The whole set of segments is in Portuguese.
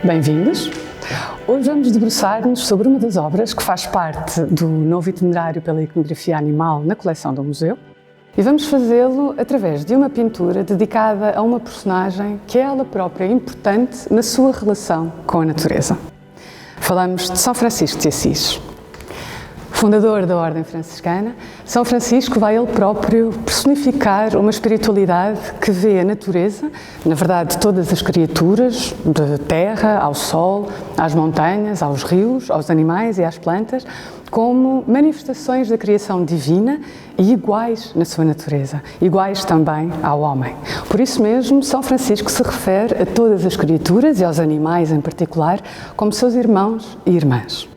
Bem-vindos! Hoje vamos debruçar-nos sobre uma das obras que faz parte do novo itinerário pela iconografia animal na coleção do museu e vamos fazê-lo através de uma pintura dedicada a uma personagem que é ela própria importante na sua relação com a natureza. Falamos de São Francisco de Assis. Fundador da Ordem Franciscana, São Francisco vai ele próprio personificar uma espiritualidade que vê a natureza, na verdade todas as criaturas, da terra ao sol, às montanhas, aos rios, aos animais e às plantas, como manifestações da criação divina e iguais na sua natureza, iguais também ao homem. Por isso mesmo, São Francisco se refere a todas as criaturas e aos animais em particular como seus irmãos e irmãs.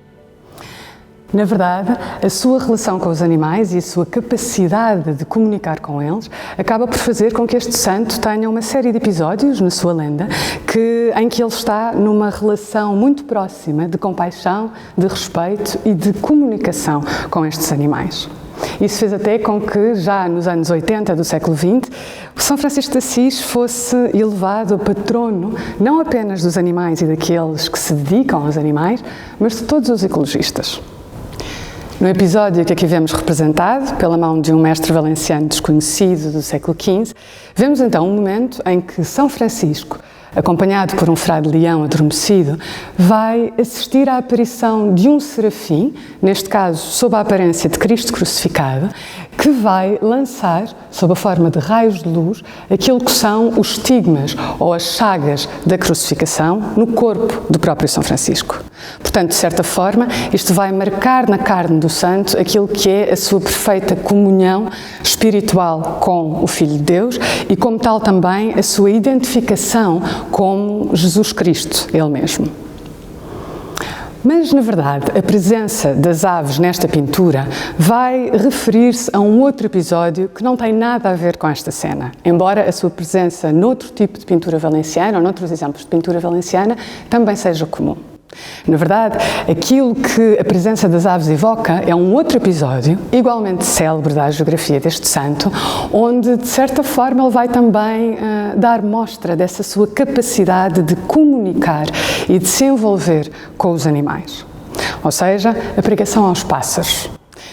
Na verdade, a sua relação com os animais e a sua capacidade de comunicar com eles acaba por fazer com que este santo tenha uma série de episódios na sua lenda em que ele está numa relação muito próxima de compaixão, de respeito e de comunicação com estes animais. Isso fez até com que, já nos anos 80 do século XX, o São Francisco de Assis fosse elevado a patrono não apenas dos animais e daqueles que se dedicam aos animais, mas de todos os ecologistas. No episódio que aqui vemos representado, pela mão de um mestre valenciano desconhecido do século XV, vemos então um momento em que São Francisco, acompanhado por um frade leão adormecido, vai assistir à aparição de um serafim, neste caso sob a aparência de Cristo crucificado, que vai lançar, sob a forma de raios de luz, aquilo que são os estigmas ou as chagas da crucificação no corpo do próprio São Francisco. Portanto, de certa forma, isto vai marcar na carne do santo aquilo que é a sua perfeita comunhão espiritual com o Filho de Deus e, como tal, também a sua identificação como Jesus Cristo, Ele mesmo. Mas, na verdade, a presença das aves nesta pintura vai referir-se a um outro episódio que não tem nada a ver com esta cena, embora a sua presença noutro tipo de pintura valenciana, ou noutros exemplos de pintura valenciana, também seja comum. Na verdade, aquilo que a presença das aves evoca é um outro episódio, igualmente célebre da geografia deste santo, onde, de certa forma, ele vai também dar mostra dessa sua capacidade de comunicar e de se envolver com os animais. Ou seja, a pregação aos pássaros.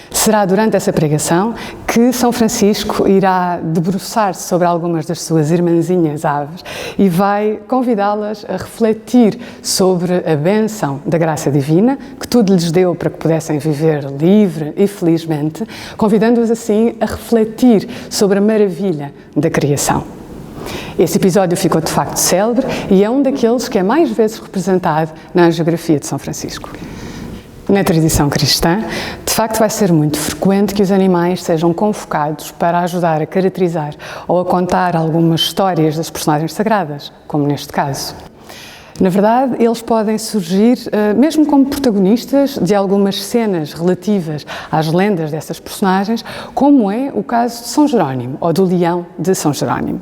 Será durante essa pregação que São Francisco irá debruçar-se sobre algumas das suas irmãzinhas aves e vai convidá-las a refletir sobre a bênção da graça divina, que tudo lhes deu para que pudessem viver livre e felizmente, convidando-as assim a refletir sobre a maravilha da criação. Esse episódio ficou de facto célebre e é um daqueles que é mais vezes representado na geografia de São Francisco. Na tradição cristã, de facto vai ser muito frequente que os animais sejam convocados para ajudar a caracterizar ou a contar algumas histórias das personagens sagradas, como neste caso. Na verdade, eles podem surgir mesmo como protagonistas de algumas cenas relativas às lendas dessas personagens, como é o caso de São Jerónimo, ou do leão de São Jerónimo.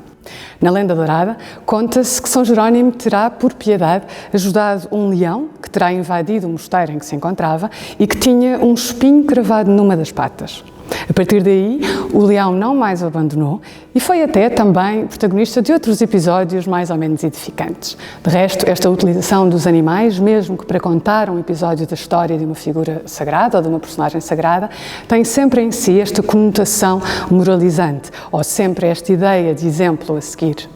Na lenda dourada, conta-se que São Jerónimo terá, por piedade, ajudado um leão que terá invadido o mosteiro em que se encontrava e que tinha um espinho cravado numa das patas. A partir daí, o leão não mais o abandonou e foi até também protagonista de outros episódios mais ou menos edificantes. De resto, esta utilização dos animais, mesmo que para contar um episódio da história de uma figura sagrada ou de uma personagem sagrada, tem sempre em si esta conotação moralizante, ou sempre esta ideia de exemplo a seguir.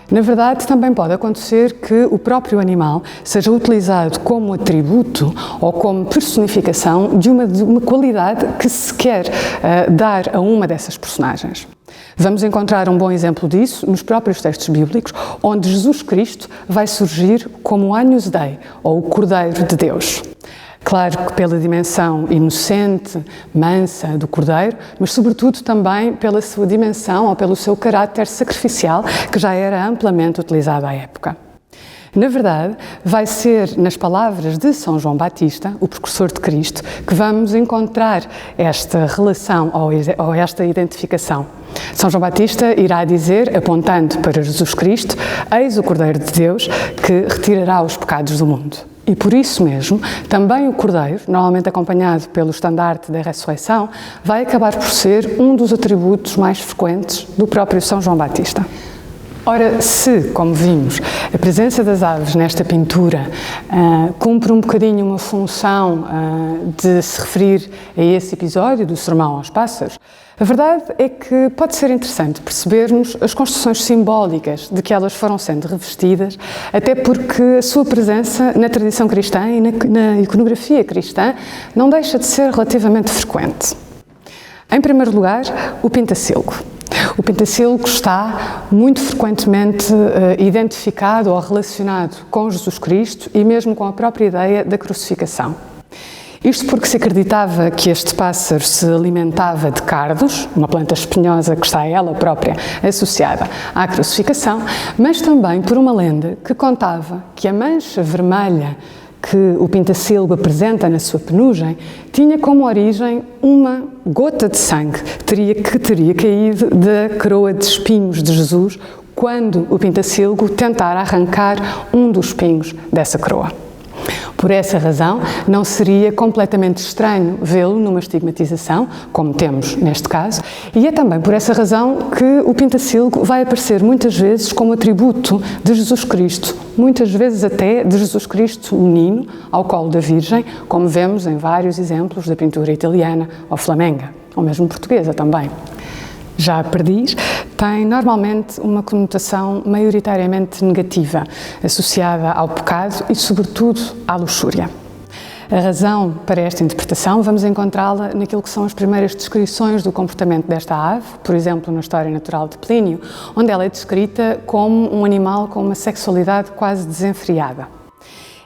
Na verdade, também pode acontecer que o próprio animal seja utilizado como atributo ou como personificação de uma qualidade que se quer dar a uma dessas personagens. Vamos encontrar um bom exemplo disso nos próprios textos bíblicos, onde Jesus Cristo vai surgir como o Agnus Dei, ou o Cordeiro de Deus. Claro que pela dimensão inocente, mansa do Cordeiro, mas sobretudo também pela sua dimensão ou pelo seu caráter sacrificial, que já era amplamente utilizado à época. Na verdade, vai ser nas palavras de São João Batista, o precursor de Cristo, que vamos encontrar esta relação ou esta identificação. São João Batista irá dizer, apontando para Jesus Cristo, eis o Cordeiro de Deus que retirará os pecados do mundo. E por isso mesmo, também o Cordeiro, normalmente acompanhado pelo estandarte da ressurreição, vai acabar por ser um dos atributos mais frequentes do próprio São João Batista. Ora, se, como vimos, a presença das aves nesta pintura cumpre um bocadinho uma função de se referir a esse episódio do Sermão aos Pássaros, a verdade é que pode ser interessante percebermos as construções simbólicas de que elas foram sendo revestidas, até porque a sua presença na tradição cristã e na iconografia cristã não deixa de ser relativamente frequente. Em primeiro lugar, o pentacilgo. O pentacilgo está muito frequentemente identificado ou relacionado com Jesus Cristo e mesmo com a própria ideia da crucificação. Isto porque se acreditava que este pássaro se alimentava de cardos, uma planta espinhosa que está ela própria associada à crucificação, mas também por uma lenda que contava que a mancha vermelha que o pentacilgo apresenta na sua penugem tinha como origem uma gota de sangue que teria caído da coroa de espinhos de Jesus quando o pentacilgo tentara arrancar um dos espinhos dessa coroa. Por essa razão, não seria completamente estranho vê-lo numa estigmatização, como temos neste caso, e é também por essa razão que o pentacilgo vai aparecer muitas vezes como atributo de Jesus Cristo, muitas vezes até de Jesus Cristo menino, ao colo da Virgem, como vemos em vários exemplos da pintura italiana ou flamenga, ou mesmo portuguesa também. Já a perdiz tem normalmente uma conotação maioritariamente negativa, associada ao pecado e, sobretudo, à luxúria. A razão para esta interpretação vamos encontrá-la naquilo que são as primeiras descrições do comportamento desta ave, por exemplo, na História Natural de Plínio, onde ela é descrita como um animal com uma sexualidade quase desenfreada.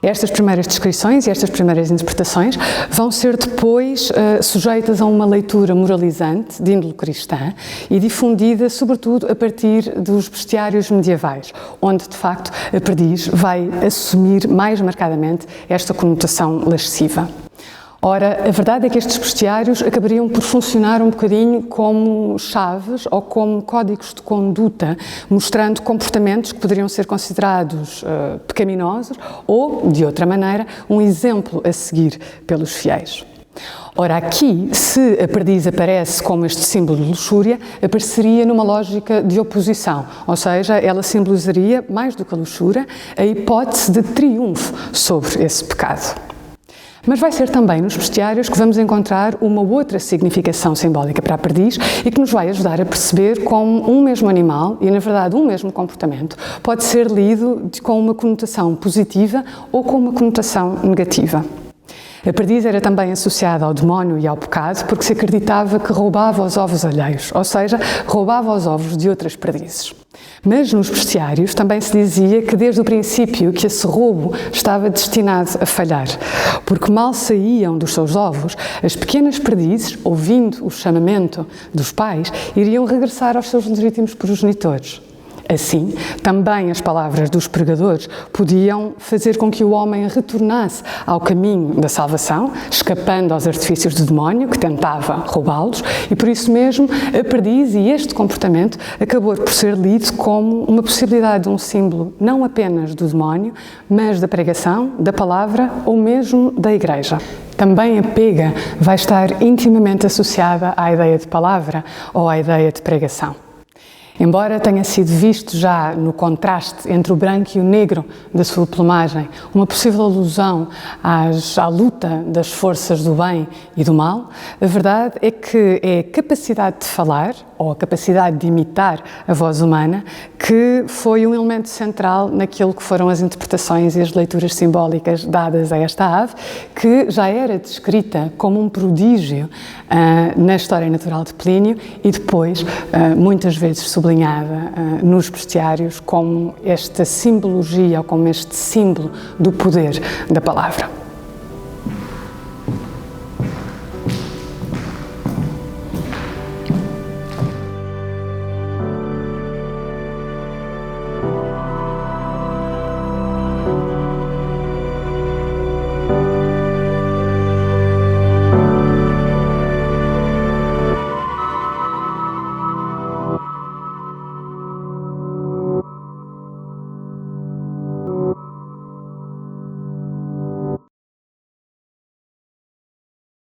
Estas primeiras descrições e estas primeiras interpretações vão ser depois sujeitas a uma leitura moralizante de índole cristã e difundida sobretudo a partir dos bestiários medievais, onde de facto a perdiz vai assumir mais marcadamente esta conotação lasciva. Ora, a verdade é que estes bestiários acabariam por funcionar um bocadinho como chaves ou como códigos de conduta, mostrando comportamentos que poderiam ser considerados pecaminosos ou, de outra maneira, um exemplo a seguir pelos fiéis. Ora, aqui, se a perdiz aparece como este símbolo de luxúria, apareceria numa lógica de oposição, ou seja, ela simbolizaria, mais do que a luxúria, a hipótese de triunfo sobre esse pecado. Mas vai ser também nos bestiários que vamos encontrar uma outra significação simbólica para a perdiz e que nos vai ajudar a perceber como um mesmo animal, e na verdade um mesmo comportamento, pode ser lido com uma conotação positiva ou com uma conotação negativa. A perdiz era também associada ao demónio e ao pecado porque se acreditava que roubava os ovos alheios, ou seja, roubava os ovos de outras perdizes. Mas nos bestiários também se dizia que desde o princípio que esse roubo estava destinado a falhar, porque mal saíam dos seus ovos, as pequenas perdizes, ouvindo o chamamento dos pais, iriam regressar aos seus legítimos progenitores. Assim, também as palavras dos pregadores podiam fazer com que o homem retornasse ao caminho da salvação, escapando aos artifícios do demónio que tentava roubá-los, e por isso mesmo a perdiz e este comportamento acabou por ser lido como uma possibilidade de um símbolo não apenas do demónio, mas da pregação, da palavra ou mesmo da Igreja. Também a pega vai estar intimamente associada à ideia de palavra ou à ideia de pregação. Embora tenha sido visto já no contraste entre o branco e o negro da sua plumagem uma possível alusão à luta das forças do bem e do mal, a verdade é que é a capacidade de falar ou a capacidade de imitar a voz humana que foi um elemento central naquilo que foram as interpretações e as leituras simbólicas dadas a esta ave, que já era descrita como um prodígio na História Natural de Plínio e depois muitas vezes sublinhada nos bestiários como esta simbologia ou como este símbolo do poder da palavra.